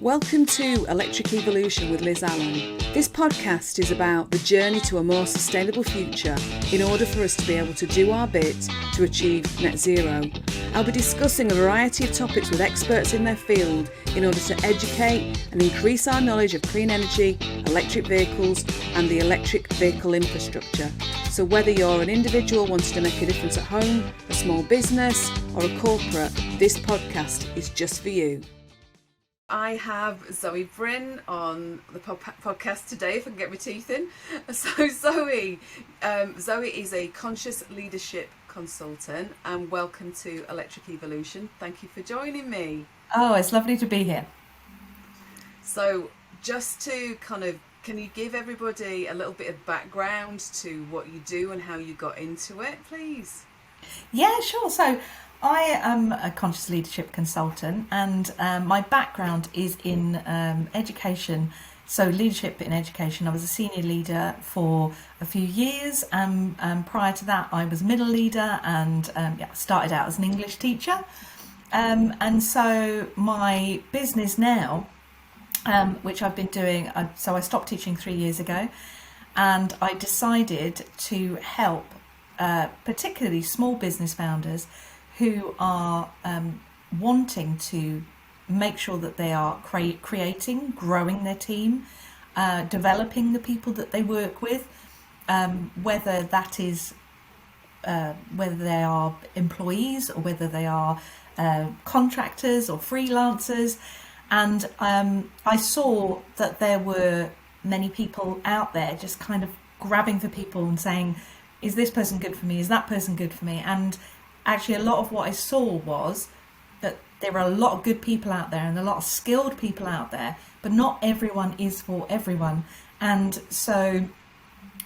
Welcome to Electric Evolution with Liz Allen. This podcast is about the journey to a more sustainable future in order for us to be able to do our bit to achieve net zero. I'll be discussing a variety of topics with experts in their field in order to educate and increase our knowledge of clean energy, electric vehicles and the electric vehicle infrastructure. So whether you're an individual wanting to make a difference at home, a small business or a corporate, this podcast is just for you. I have Zoe Brinn on the podcast today, if I can get my teeth in. So Zoe is a conscious leadership consultant, and welcome to Electric Evolution. Thank you for joining me. Oh, it's lovely to be here. So just to can you give everybody a little bit of background to what you do and how you got into it, please? Yeah, sure. So I am a conscious leadership consultant, and my background is in education. So leadership in education. I was a senior leader for a few years, and prior to that I was middle leader, and started out as an English teacher. And so my business now, which I've been doing, so I stopped teaching 3 years ago, and I decided to help particularly small business founders who are wanting to make sure that they are creating, growing their team, developing the people that they work with, whether that is whether they are employees or whether they are contractors or freelancers. And I saw that there were many people out there just kind of grabbing for people and saying, is this person good for me? Is that person good for me? And actually a lot of what I saw was that there are a lot of good people out there and a lot of skilled people out there, but not everyone is for everyone. And so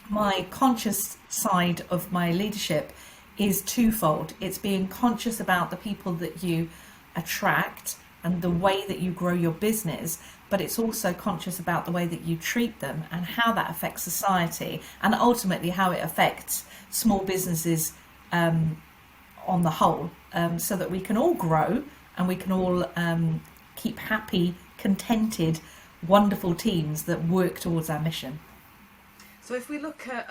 my conscious side of my leadership is twofold. It's being conscious about the people that you attract and the way that you grow your business, but it's also conscious about the way that you treat them and how that affects society, and ultimately how it affects small businesses on the whole, so that we can all grow and we can all keep happy, contented, wonderful teams that work towards our mission. So if we look at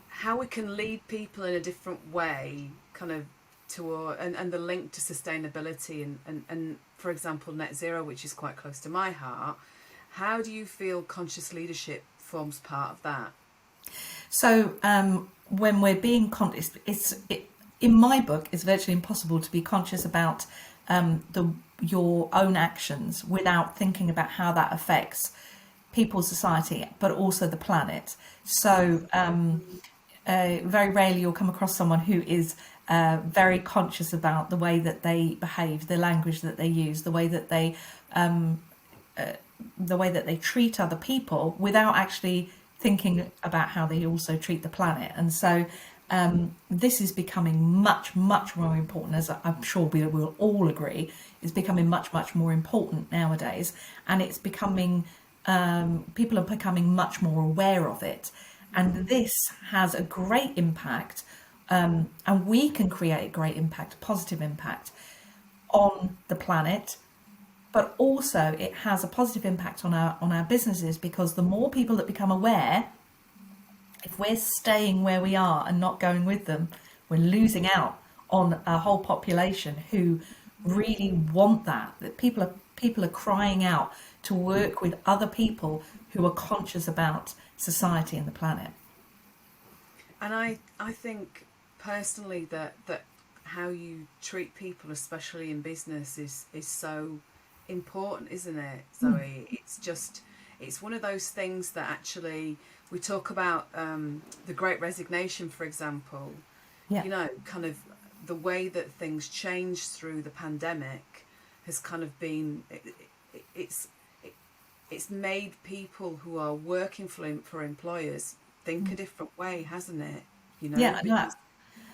how we can lead people in a different way, and the link to sustainability and for example net zero, which is quite close to my heart, how do you feel conscious leadership forms part of that? So when we're being conscious, in my book, it's virtually impossible to be conscious about your own actions without thinking about how that affects people's society, but also the planet. So very rarely you'll come across someone who is very conscious about the way that they behave, the language that they use, the way that they treat other people, without actually thinking about how they also treat the planet. And so this is becoming much more important, as I'm sure we will all agree, is becoming much more important nowadays. And it's becoming, people are becoming much more aware of it. And this has a great impact, and we can create a great impact, a positive impact on the planet, but also it has a positive impact on our businesses, because the more people that become aware, if we're staying where we are and not going with them, we're losing out on a whole population who really want that people are crying out to work with other people who are conscious about society and the planet. And I think personally that how you treat people, especially in business, is so important, isn't it, Zoe? It's one of those things that actually we talk about, the Great Resignation, for example. You know, kind of the way that things changed through the pandemic has kind of been, it's made people who are working for employers think a different way, hasn't it? You know,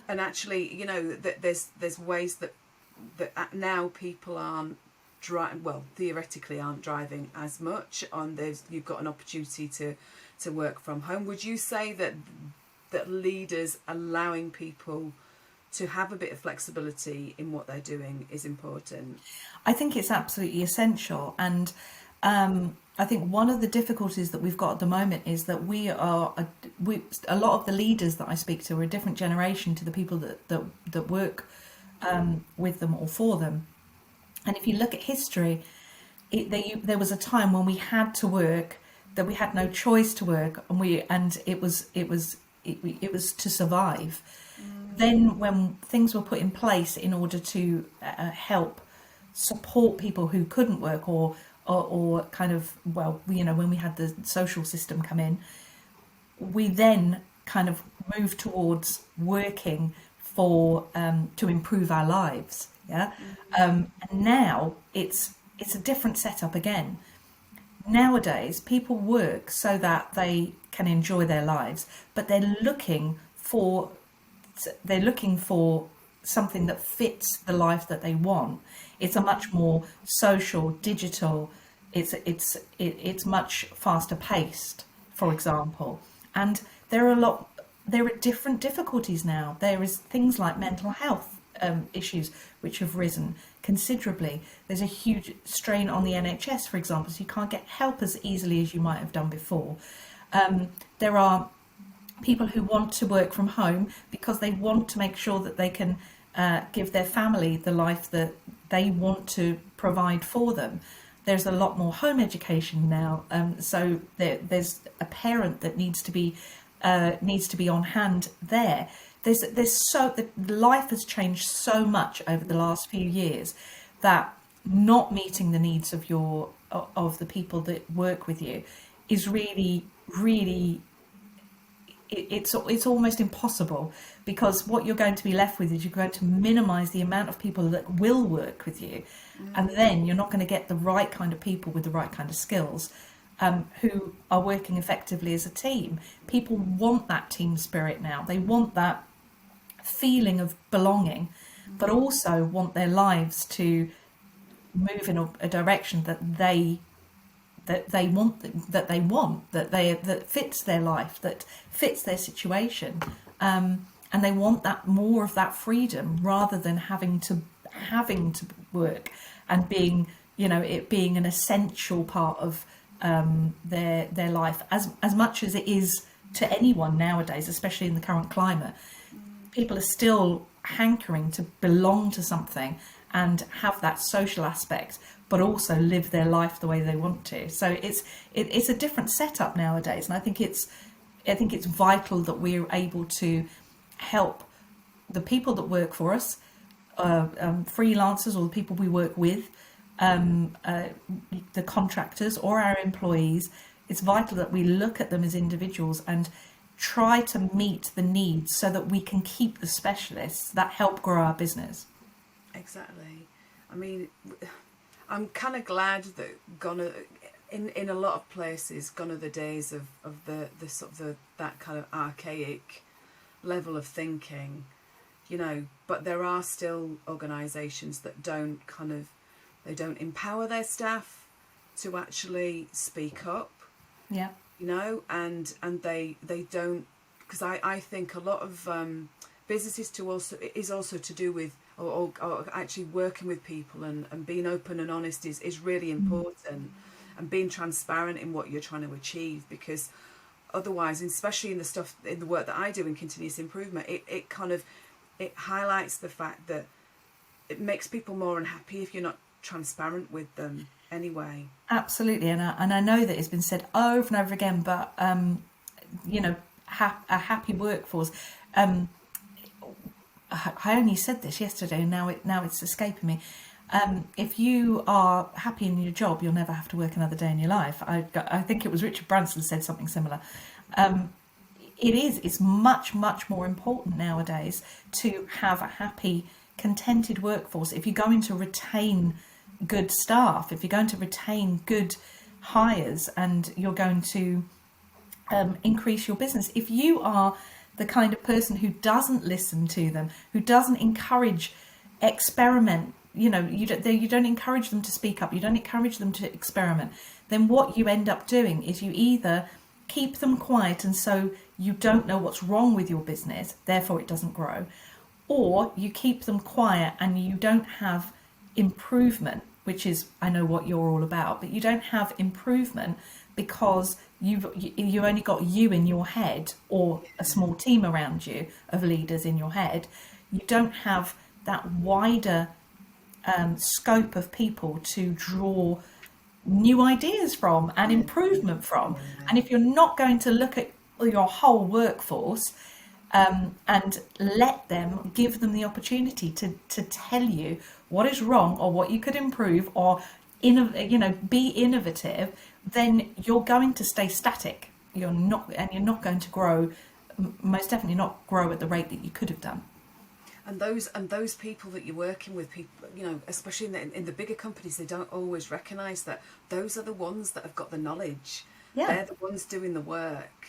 and actually, you know, that there's ways that now people aren't theoretically aren't driving as much. You've got an opportunity to work from home. Would you say that leaders allowing people to have a bit of flexibility in what they're doing is important. I think it's absolutely essential. And I think one of the difficulties that we've got at the moment is that a lot of the leaders that I speak to are a different generation to the people that work with them or for them. And if you look at history, there was a time when we had to work, that we had no choice to work, and it was to survive. Then when things were put in place in order to help support people who couldn't work, or kind of, well, when we had the social system come in, we then kind of moved towards working for to improve our lives. Yeah. And now it's a different setup again. Nowadays people work so that they can enjoy their lives, but they're looking for something that fits the life that they want. It's a much more social, digital. It's much faster paced, for example. And there are different difficulties now. There is things like mental health issues which have risen considerably. There's a huge strain on the NHS, for example, so you can't get help as easily as you might have done before. There are people who want to work from home because they want to make sure that they can give their family the life that they want to provide for them. There's a lot more home education now, so there's a parent that needs to be on hand there. Life has changed so much over the last few years that not meeting the needs of the people that work with you is really, really, it's almost impossible, because what you're going to be left with is you're going to minimize the amount of people that will work with you, and then you're not going to get the right kind of people with the right kind of skills who are working effectively as a team. People want that team spirit now. They want that feeling of belonging, but also want their lives to move in a direction that they want, that fits their life, that fits their situation, and they want that more of that freedom, rather than having to work and being it being an essential part of their life, as much as it is to anyone nowadays, especially in the current climate. People are still hankering to belong to something and have that social aspect, but also live their life the way they want to. So it's a different setup nowadays, and I think it's vital that we're able to help the people that work for us, freelancers, or the people we work with, the contractors or our employees. It's vital that we look at them as individuals and try to meet the needs so that we can keep the specialists that help grow our business. Exactly. I mean, I'm kind of glad that in a lot of places, gone are the days of the sort of that kind of archaic level of thinking, but there are still organisations that don't empower their staff to actually speak up. Yeah. And they don't, because I think a lot of businesses is also to do with or actually working with people and being open and honest is really important, and being transparent in what you're trying to achieve, because otherwise, especially in the work that I do in continuous improvement, it highlights the fact that it makes people more unhappy if you're not transparent with them anyway. Absolutely, and I know that it's been said over and over again, but a happy workforce. I only said this yesterday, and now it's escaping me. If you are happy in your job, you'll never have to work another day in your life. I think it was Richard Branson said something similar. It's much more important nowadays to have a happy, contented workforce. If you're going to retain good staff, if you're going to retain good hires, and you're going to increase your business, if you are the kind of person who doesn't listen to them, who doesn't encourage experiment, you don't encourage them to speak up, you don't encourage them to experiment, then what you end up doing is you either keep them quiet, and so you don't know what's wrong with your business, therefore it doesn't grow, or you keep them quiet and you don't have improvement, which is, I know what you're all about, but you don't have improvement because you only got you in your head, or a small team around you of leaders in your head. You don't have that wider scope of people to draw new ideas from and Yeah. improvement from. Yeah. And if you're not going to look at your whole workforce, and let them, give them the opportunity to tell you what is wrong or what you could improve, or be innovative, then you're going to stay static. You're not going to grow, most definitely not grow at the rate that you could have done. And those people that you're working with, people, especially in the bigger companies, they don't always recognise that those are the ones that have got the knowledge. Yeah, They're the ones doing the work.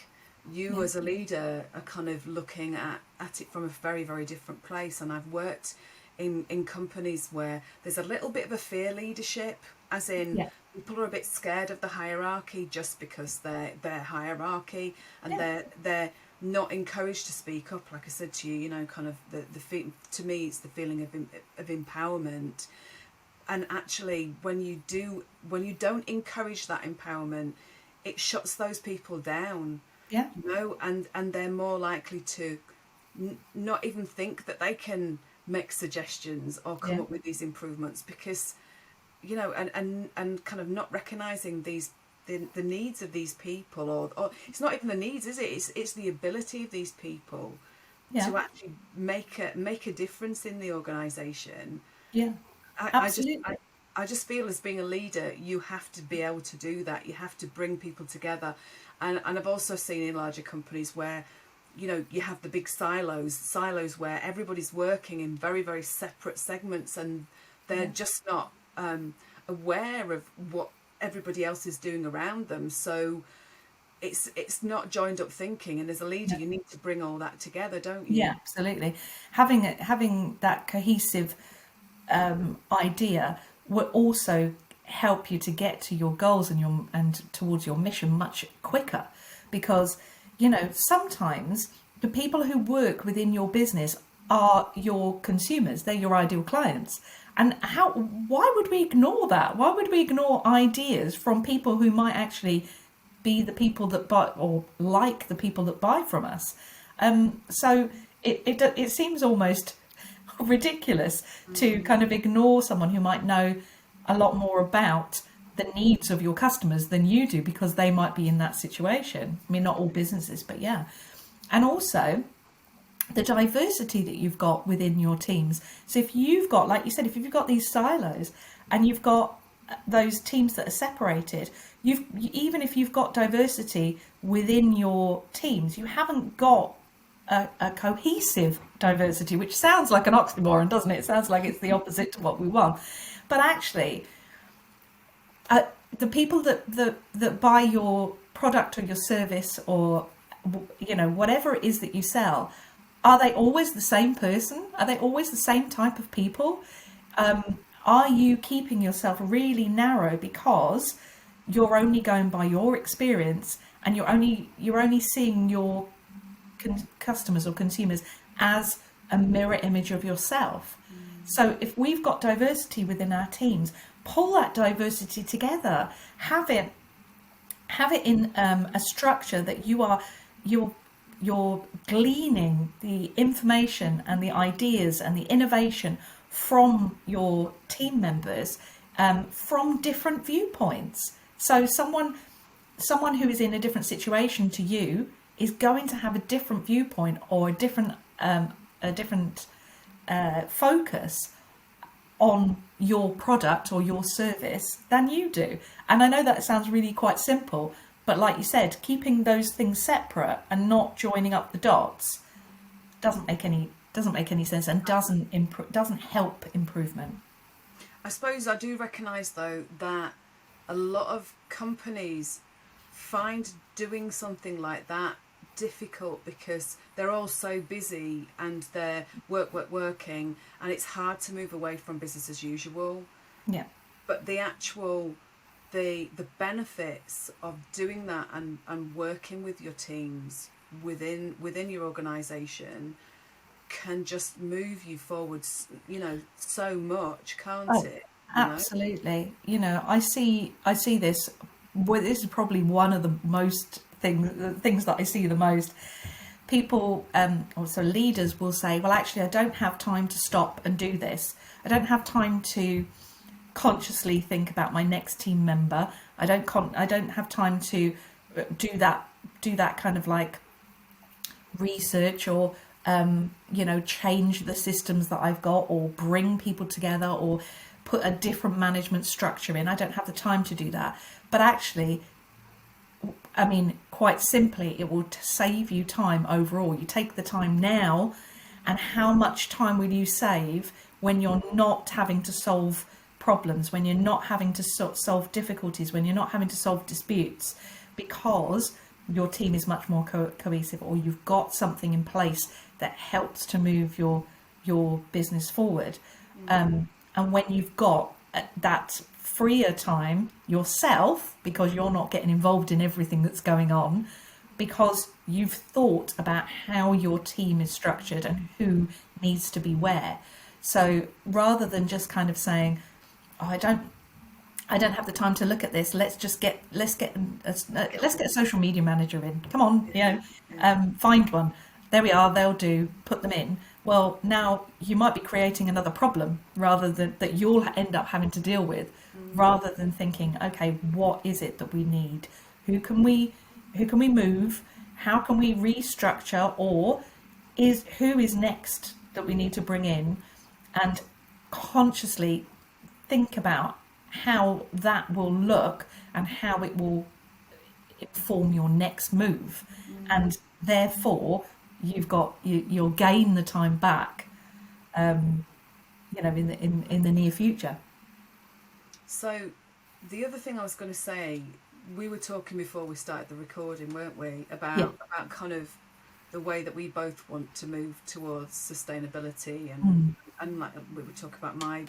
You yeah, as a leader are kind of looking at it from a very, very different place. And I've worked in companies where there's a little bit of a fear leadership, as in yeah, people are a bit scared of the hierarchy just because they're hierarchy, and yeah, they're not encouraged to speak up. Like I said to you, kind of to me it's the feeling of empowerment. And actually, when you don't encourage that empowerment, it shuts those people down, yeah, and they're more likely to not even think that they can make suggestions or come yeah, up with these improvements, because and kind of not recognizing the needs of these people, or it's not even the needs, is it? It's the ability of these people yeah, to actually make a difference in the organization. yeah, I, I just absolutely. I, I just feel as being a leader, you have to be able to do that. You have to bring people together, and I've also seen in larger companies where you have the big silos where everybody's working in very, very separate segments, and they're Yeah, just not aware of what everybody else is doing around them. So it's not joined up thinking, and as a leader yeah. you need to bring all that together, don't Yeah, you? absolutely. Having that cohesive idea will also help you to get to your goals and towards your mission much quicker, because sometimes the people who work within your business are your consumers. They're your ideal clients. And why would we ignore that? Why would we ignore ideas from people who might actually be the people that buy, or like the people that buy from us? So it seems almost ridiculous to kind of ignore someone who might know a lot more about the needs of your customers than you do, because they might be in that situation. I mean, not all businesses, but yeah. And also the diversity that you've got within your teams. So if you've got, like you said, if you've got these silos and you've got those teams that are separated, even if you've got diversity within your teams, you haven't got a cohesive diversity, which sounds like an oxymoron, doesn't it? It sounds like it's the opposite to what we want. But actually, the people that buy your product or your service, or whatever it is that you sell, are they always the same person? Are they always the same type of people? Are you keeping yourself really narrow because you're only going by your experience, and you're only seeing your customers or consumers as a mirror image of yourself? So if we've got diversity within our teams, pull that diversity together. Have it in a structure that you're gleaning the information and the ideas and the innovation from your team members, from different viewpoints. So someone who is in a different situation to you is going to have a different viewpoint, or a different focus on your product or your service than you do. And I know that sounds really quite simple, but like you said, keeping those things separate and not joining up the dots doesn't make any sense, and doesn't help improvement. I suppose I do recognise though that a lot of companies find doing something like that difficult because they're all so busy and they're working, and it's hard to move away from business as usual. Yeah, But the benefits of doing that, and working with your teams within your organisation, can just move you forwards, so much, can't Oh, it? You know? absolutely. I see this. Well, this is probably one of the things that I see the most. People, also leaders, will say, "Well, actually, I don't have time to stop and do this. I don't have time to consciously think about my next team member. I don't have time to do that kind of like research or change the systems that I've got or bring people together or put a different management structure in. I don't have the time to do that." But actually, I mean, quite simply, it will save you time overall. You take the time now, and how much time will you save when you're not having to solve problems, when you're not having to solve difficulties, when you're not having to solve disputes, because your team is much more cohesive, or you've got something in place that helps to move your business forward. And when you've got that freer time yourself, because you're not getting involved in everything that's going on, because you've thought about how your team is structured and who needs to be where. So rather than just kind of saying, "Oh, I don't have the time to look at this. Let's get a social media manager in. Come on, Yeah. find one. There we are. They'll do. Put them in." Well, now you might be creating another problem rather than that you'll end up having to deal with, rather than thinking, okay, what is it that we need? Who can we move? How can we restructure? Or who is next that we need to bring in? And consciously think about how that will look and how it will inform your next move, and therefore you'll gain the time back, in the near future. So, the other thing I was going to say, we were talking before we started the recording, weren't we, Yeah. about kind of the way that we both want to move towards sustainability, Mm. and like we were talking about my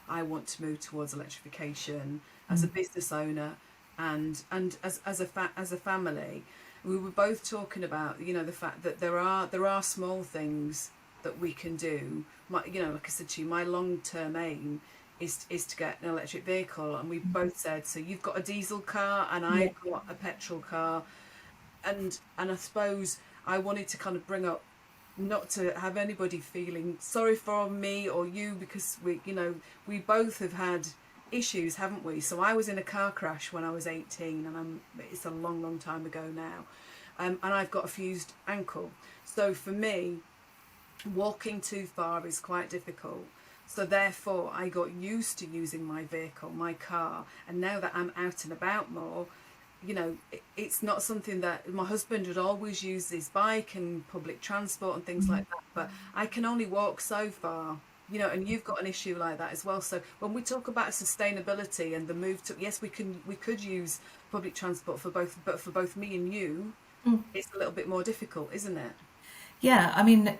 I want to move towards electrification as a Mm. business owner, and as a family. We were both talking about, the fact that there are small things that we can do. Like I said to you, my long term aim is to get an electric vehicle, and we both said, so you've got a diesel car and Yeah. I've got a petrol car, and I suppose I wanted to kind of bring up, not to have anybody feeling sorry for me or you, because we both have had issues, haven't we? So I was in a car crash when I was 18, and it's a long time ago now, and I've got a fused ankle. So for me, walking too far is quite difficult. So therefore, I got used to using my vehicle, my car, and now that I'm out and about more, it's not something that my husband would always use his bike and public transport and things like that. But I can only walk so far, and you've got an issue like that as well. So when we talk about sustainability and the move to, yes, we could use public transport for both, but for both me and you, Mm. it's a little bit more difficult, isn't it? Yeah, I mean,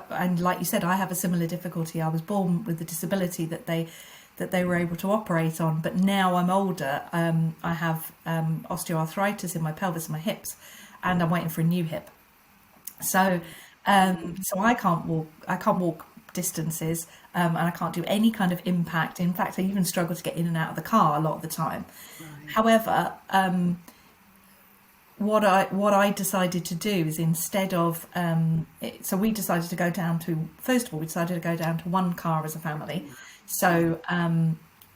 and like you said, I have a similar difficulty. I was born with a disability that they were able to operate on, but now I'm older. I have osteoarthritis in my pelvis and my hips, and I'm waiting for a new hip. So, so I can't walk. I can't walk distances, and I can't do any kind of impact. In fact, I even struggle to get in and out of the car a lot of the time. Right. However, what I decided to do is, instead of so we decided to go down to, first of all, we decided to go down to one car as a family. So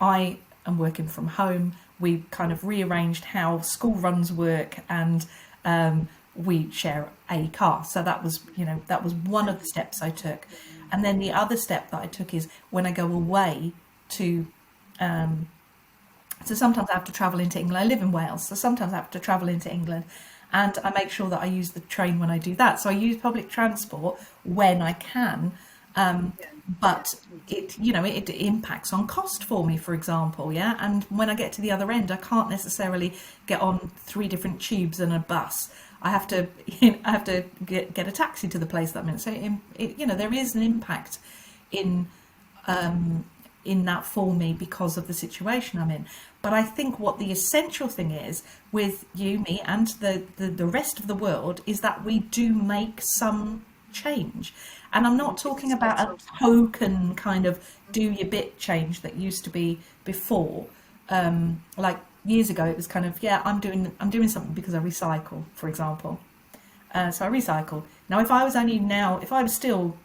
I am working from home. We kind of rearranged how school runs work, and we share a car. So that was one of the steps I took. And then the other step that I took is, when I go away to so sometimes I have to travel into England. I live in Wales, so sometimes I have to travel into England, and I make sure that I use the train when I do that. So I use public transport when I can, um, Yeah. Yeah. but it impacts on cost for me, for example, yeah. And when I get to the other end, I can't necessarily get on three different tubes and a bus. I have to I have to get a taxi to the place that I'm in. So there is an impact in in that for me because of the situation I'm in. But I think what the essential thing is with you, me, and the rest of the world is that we do make some change. And I'm not talking about a token kind of do your bit change that used to be before. Like years ago, it was kind of, yeah, I'm doing something because I recycle, for example. So I recycle. Now, if I was still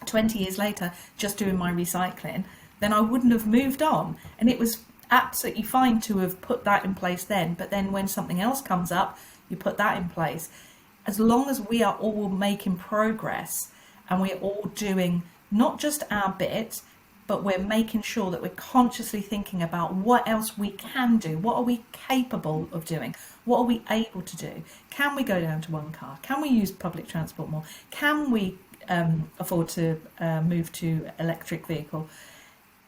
20 years later just doing my recycling, then I wouldn't have moved on. And it was absolutely fine to have put that in place then. But then when something else comes up, you put that in place. As long as we are all making progress and we're all doing not just our bit, but we're making sure that we're consciously thinking about what else we can do. What are we capable of doing? What are we able to do? Can we go down to one car? Can we use public transport more? Can we afford to move to electric vehicle?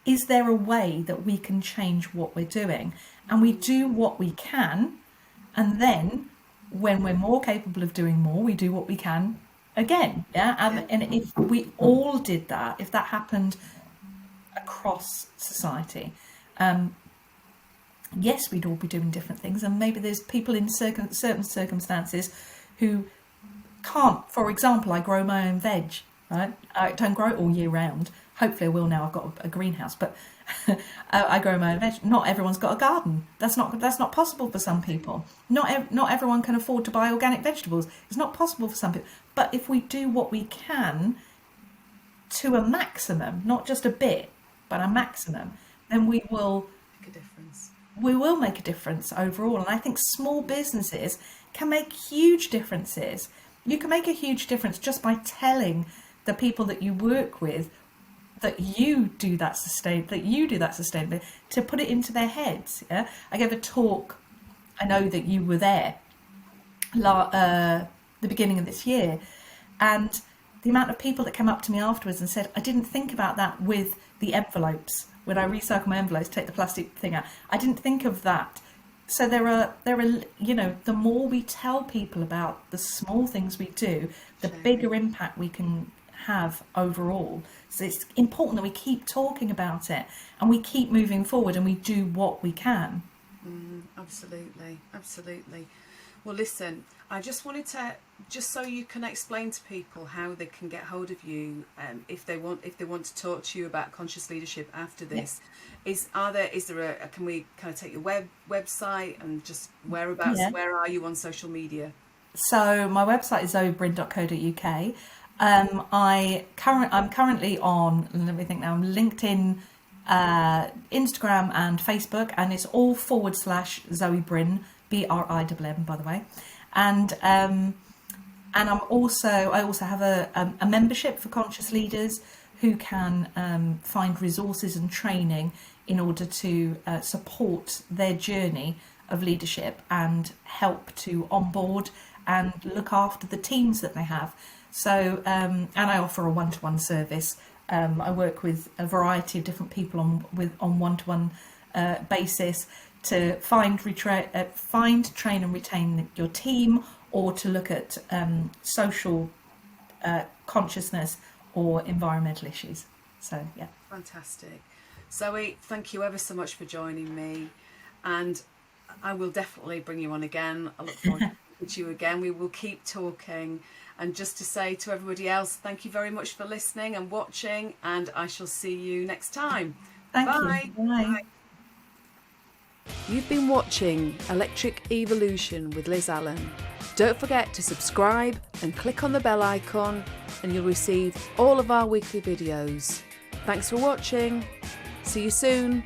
Is there a way that we can change what we're doing? And we do what we can, and then when we're more capable of doing more, we do what we can again. Yeah, and if we all did that, if that happened across society, yes, we'd all be doing different things, and maybe there's people in certain circumstances who can't. For example, I grow my own veg, right? I don't grow it all year round. Hopefully I will now. I've got a greenhouse, but I grow my own veg. Not everyone's got a garden. That's not possible for some people. Not everyone can afford to buy organic vegetables. It's not possible for some people. But if we do what we can to a maximum, not just a bit, but a maximum, then we will make a difference. We will make a difference overall. And I think small businesses can make huge differences. You can make a huge difference just by telling the people that you work with that you do that sustainably, to put it into their heads. Yeah, I gave a talk. I know that you were there, the beginning of this year, and the amount of people that came up to me afterwards and said, I didn't think about that with the envelopes. When I recycle my envelopes, take the plastic thing out, I didn't think of that. So there are, the more we tell people about the small things we do, the bigger impact we can have overall. So it's important that we keep talking about it and we keep moving forward and we do what we can. Absolutely. Well, listen, I just wanted to, just so you can explain to people how they can get hold of you, if they want to talk to you about conscious leadership after this. Can we kind of take your website and just whereabouts? Yeah. Where are you on social media? So my website is zoebrinn.co.uk. I'm currently on, let me think now, I'm LinkedIn, Instagram and Facebook, and it's all / Zoe Brinn, BRINN, by the way. And I also have a membership for conscious leaders who can find resources and training in order to support their journey of leadership and help to onboard and look after the teams that they have. So, and I offer a one-to-one service. I work with a variety of different people on one-to-one basis to find, train and retain your team, or to look at social consciousness or environmental issues. So, yeah. Fantastic. Zoe, thank you ever so much for joining me, and I will definitely bring you on again. I look forward to talking to you again. We will keep talking. And just to say to everybody else, thank you very much for listening and watching, and I shall see you next time. Thank Bye. you. Bye. Bye. You've been watching Electric Evolution with Liz Allen. Don't forget to subscribe and click on the bell icon, and you'll receive all of our weekly videos. Thanks for watching. See you soon.